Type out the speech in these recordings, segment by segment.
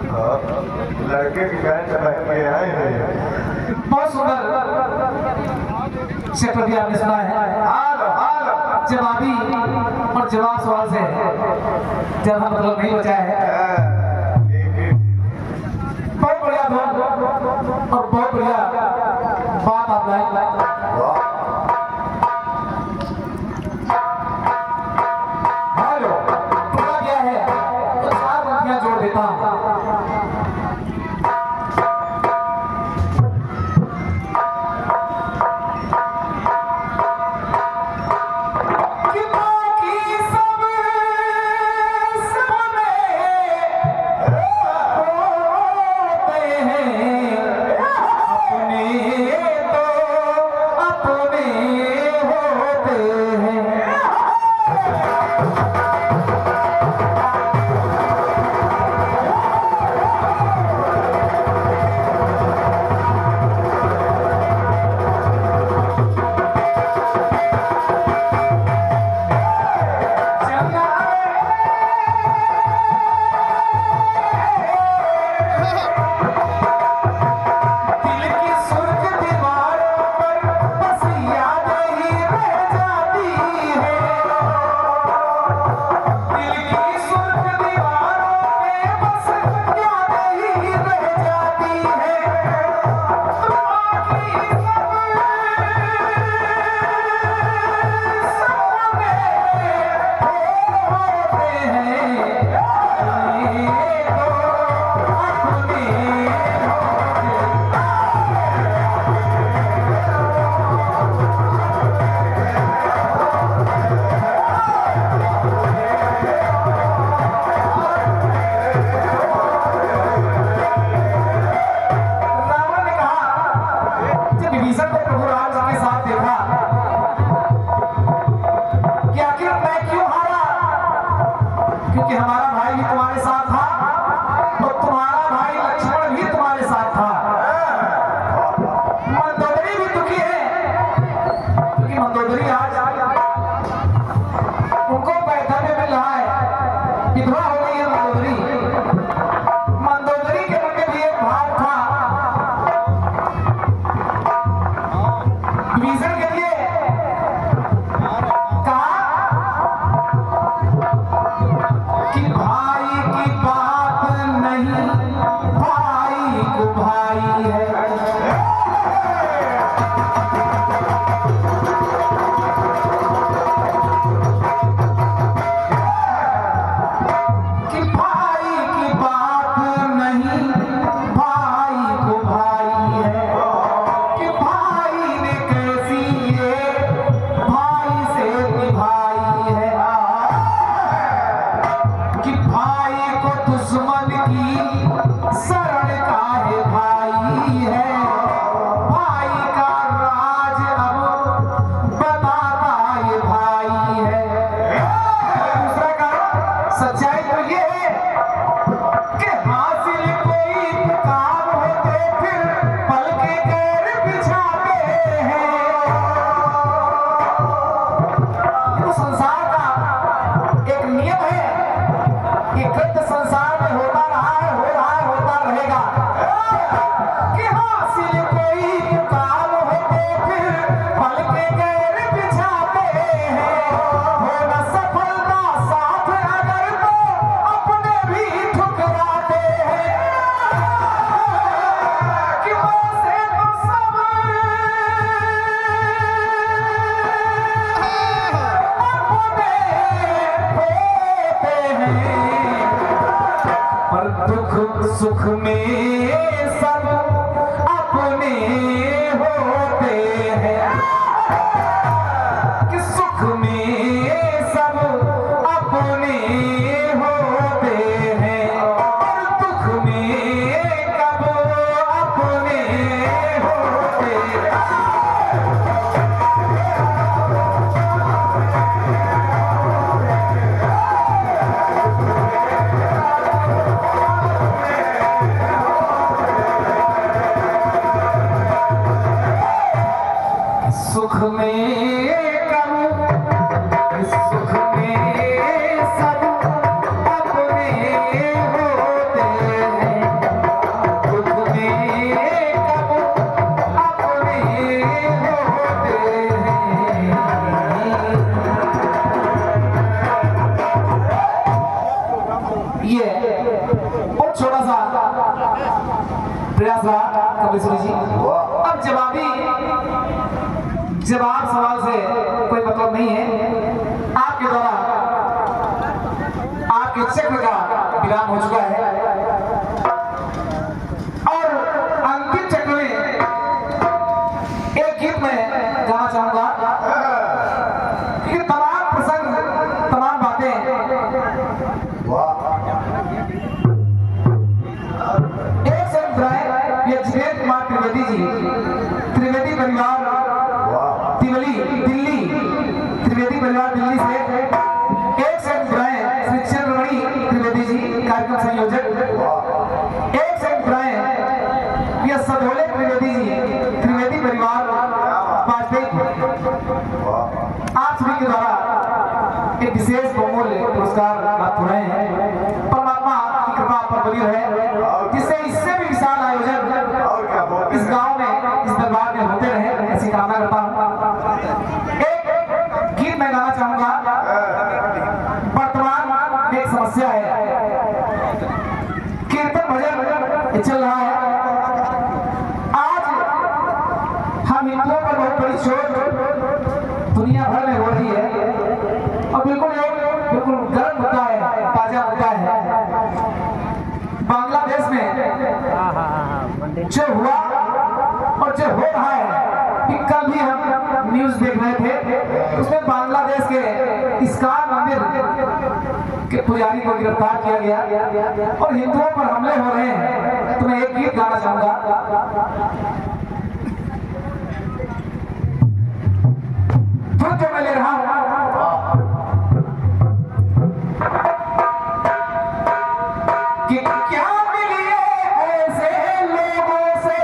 लड़के की बहन पहन के आए हैं। बहुत सुंदर से प्रति आपने सुना है। जवाबी और जवाब सवाल से जब मतलब नहीं बचा है। बहुत बढ़िया धुन और बहुत बढ़िया बात आप लाए। हेलो, टुकड़ा क्या है तो 4 पंक्तियां जोड़ देता हूं। क्योंकि हमारा भाई भी तुम्हारे साथ था और तुम्हारा भाई लक्ष्मण भी तुम्हारे साथ था। मंदोदरी भी दुखी है क्योंकि मंदोदरी आज उनको पैदल में मिल रहा है, विधवा हो गई है मंदोदरी। मंदोदरी के मन में भी एक भाव था विभीषण के लिए, कि भाई की बात नहीं, भाई को भाई है। कि भाई की बात नहीं, भाई को भाई है। कि भाई ने कैसी ये भाई से निभाई है। कि भाई को दुश्मन की शरण का है भाई है। भाई का राज अब बताता ये भाई है। दूसरा का सच्चाई तो ये है कि हासिल कोई काम होते फिर पल के गैर बिछाते हैं। तो संसार का एक नियम है, ये कृत संसार में होता रहा है, हो रहा है, होता रहेगा। कि हासिल कोई काम होते फिर पल के गैर बिछाते हैं। हो न सफलता साथ अगर तो अपने भी ठुकराते हैं। कि वैसे तो सब अपने होते हैं, पर दुख सुख में सब अपने होते हैं। कि सुख में सब अपने होते हैं, और दुख में कब अपने होते हैं। सुख में कब, सुख में सब छोटा सा प्रयास रहा कपिल जी। अब जवाब सवाल से कोई मतलब नहीं है। आपके द्वारा आपके चक्र का विराम हो चुका है और अंतिम चक्र में एक गीत में गाना चाहूंगा क्योंकि तमाम प्रसंग तमाम बातें एक से ये जिनेन्द्र कुमार त्रिवेदी जी, त्रिवेदी परिवार दिल्ली, त्रिवेदी परिवार दिल्ली से एक सेकंड बुलाएं श्री चंद्रमणि त्रिवेदी जी कार्यक्रम संयोजक। एक सेकंड बुलाएं यह सधोले त्रिवेदी जी, त्रिवेदी परिवार वाजपेयी। आप सभी के द्वारा एक विशेष बहुमूल्य पुरस्कार प्राप्त हो रहे हैं। परमात्मा की कृपा पर बनी रहे जिससे इससे भी विशाल आयोजन इस गांव में इस दरबार में होते रहे, ऐसी कामना करता हूँ। एक गीत मैं गाना चाहूंगा। वर्तमान में एक समस्या है, कीर्तन भजन चल रहा है। आज हम हिंदुओं पर बहुत बड़ी चोट दुनिया भर में हो रही है और बिल्कुल गर्म मुद्दा है, ताजा मुद्दा है। बांग्लादेश में जो हुआ और जो हो रहा है, कल भी हम न्यूज देख रहे थे, उसमें बांग्लादेश के इस्कान मंदिर के पुजारी को गिरफ्तार किया गया और हिंदुओं पर हमले हो रहे हैं। तो मैं एक गीत गाना चाहूंगा। धुन जो मैं ले रहा हूं कि क्या मिलिए ऐसे लोगों से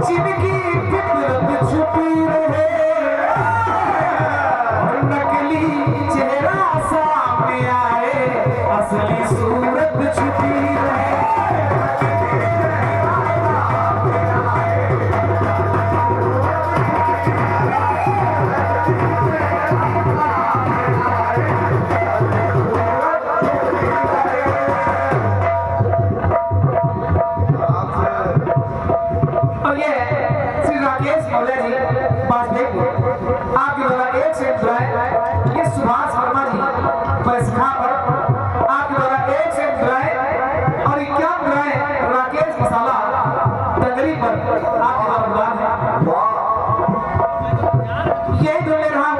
जिनकी फितरत छुपी रहे और नकली चेहरा सामने आए, असली सूरत छुपी रहे। और ये श्री राकेश मौर्य जी वाजपेयी आपके द्वारा एक से बुलाए। ये सुभाष वर्मा जी बैसखा पर आपके द्वारा एक से बुलाए और क्या बुलाए राकेश मसाला टंगरी पर आपके द्वारा बुलाए हैं। यही तो ले रहा हूं।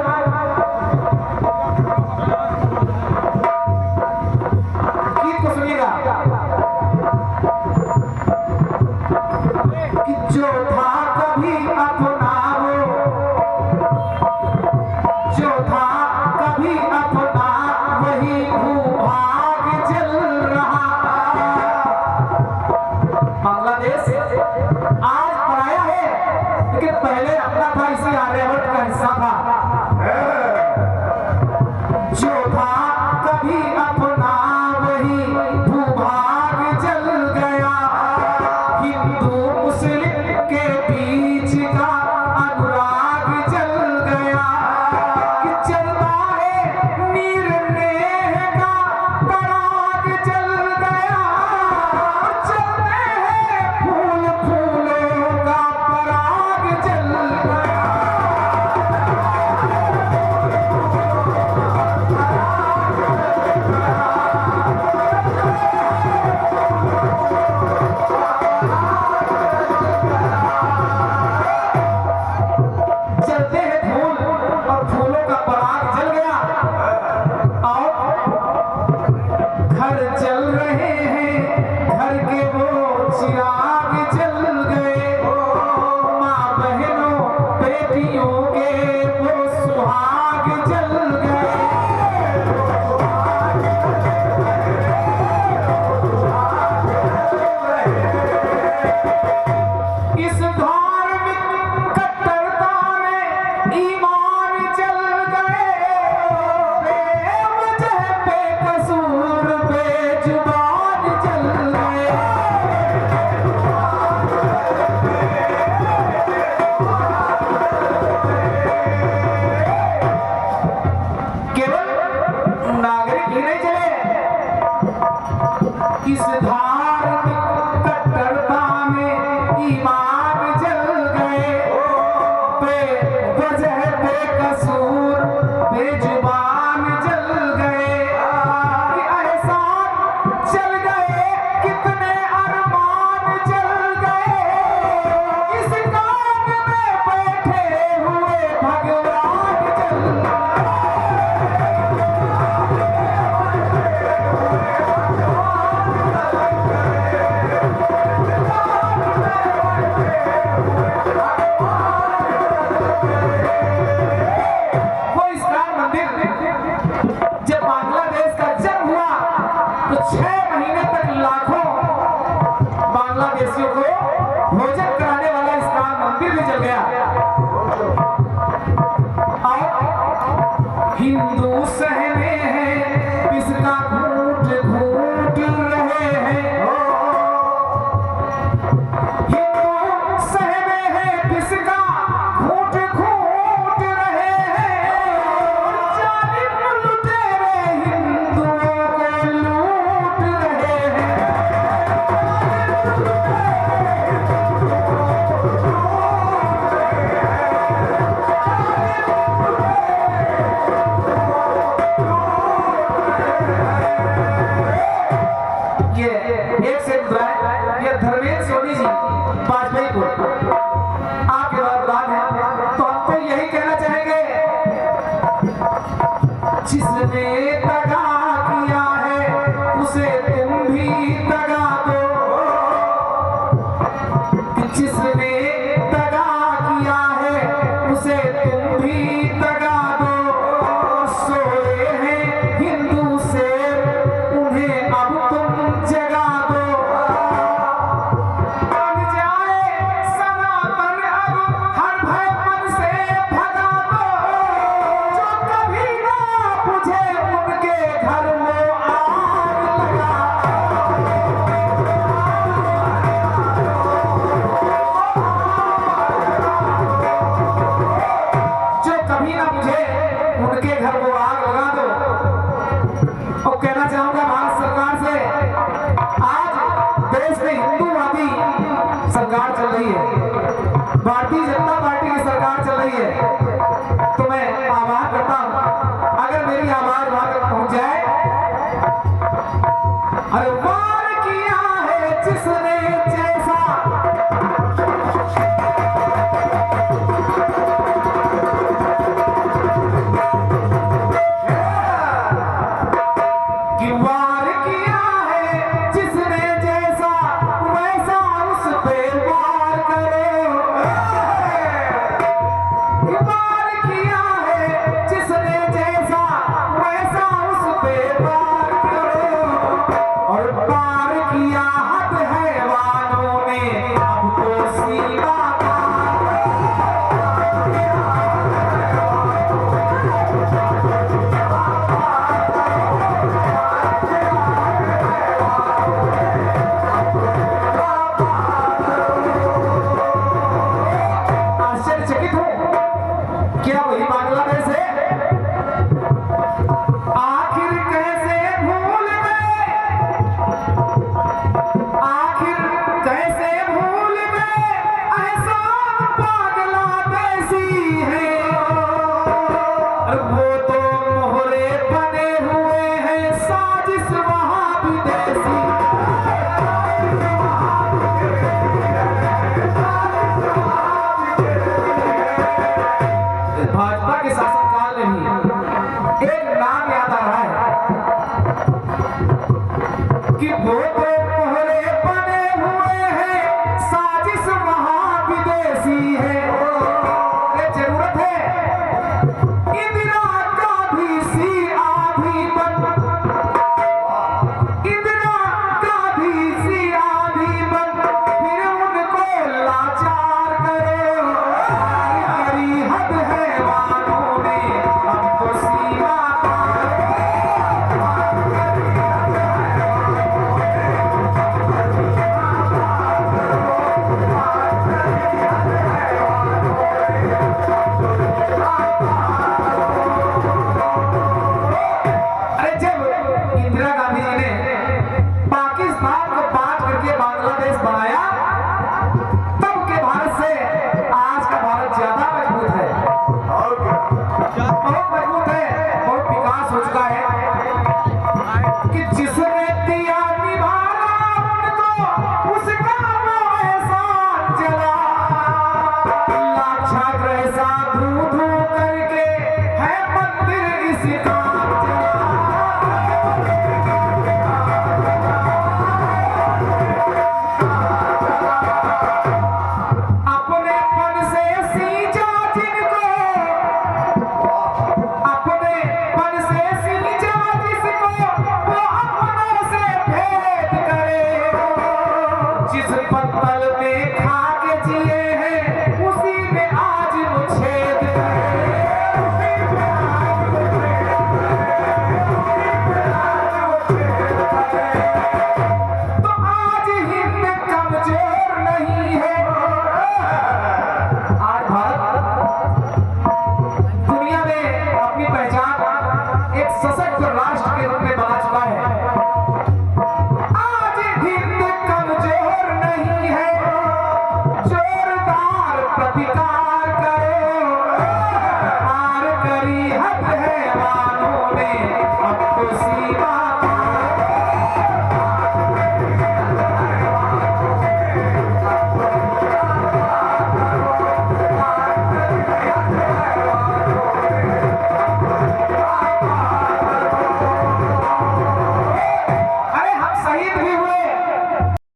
गीत को सुनिएगा कि जो था कभी अपना वो, जो था कभी अपना वही भूभाग जल रहा। बांग्लादेश आज पराया है लेकिन पहले अपना था, इसी आर्यभट्ट का हिस्सा था। जो था कभी अपना वही भूभाग जल गया, हिंदू मुस्लिम के बीच का अनुराग जल गया। कि चलता है निर्नेह का पराग जल गया, चलते हैं फूल फूलों का पराग जल गया। यही नहीं चले, इस धार्मिक कट्टरता में ईमान जल गए, बेवजह बेकसूर बेजुबान जल गए, कि एहसान चल गए कितने अरमान जल गए, इस काम में बैठे हुए भगवान जल वो इस्लाम मंदिर जब बांग्लादेश का जन्म हुआ तो 6 महीने तक लाखों बांग्लादेशियों को भोजन कराने वाला इस्लाम मंदिर भी जल गया। और हिंदू सहमे हैं किसका घूट घूट रहे हैं, हिंदू सहमे हैं किसका घूट घूट रहे हैं, जालिम लुटेरे हिंदुओं को लूट रहे हैं। ये एक से गुजरा ये धर्मेंद्र सोनी जी वाजपेयी को आपके बाद है, तो हम तो यही कहना चाहेंगे, जिसने दगा किया है उसे तुम भी दगा दो, जिसने दगा किया है उसे तुम भी दगा दो, सोए हैं हिंदू से उन्हें अब तुम जगा दो, बन जाए सनातन अब हर भय मन से भगा दो, जो कभी ना बुझे उनके घर में आग लगा, जो कभी ना बुझे उनके घर को आग लगा दो। और कहना चाहूंगा भारत सरकार से, आज देश में हिंदूवादी सरकार चल रही है, भारतीय जनता पार्टी की सरकार चल रही है, तो मैं आह्वान करता हूं अगर मेरी आवाज वहां तक पहुंच जाए, अरे वार किया है जिसने जैसा, कि वार किया है जिसने जैसा वैसा उस पे वार करो, कि वार किया है जिसने जैसा वैसा उस पे वार करो, और वार किया हद हैवानों ने अब तो सीमा आश्चर्यचकित हूं, क्या वही बांग्लादेश है? आखिर कैसे भूल गए, आखिर कैसे भूल गए एहसान बांग्लादेशी है, वो तो मोहरे बने हुए हैं साजिश वहां विदेशी, भाजपा के शासनकाल में भी एक नाम याद आ रहा है कि वो तो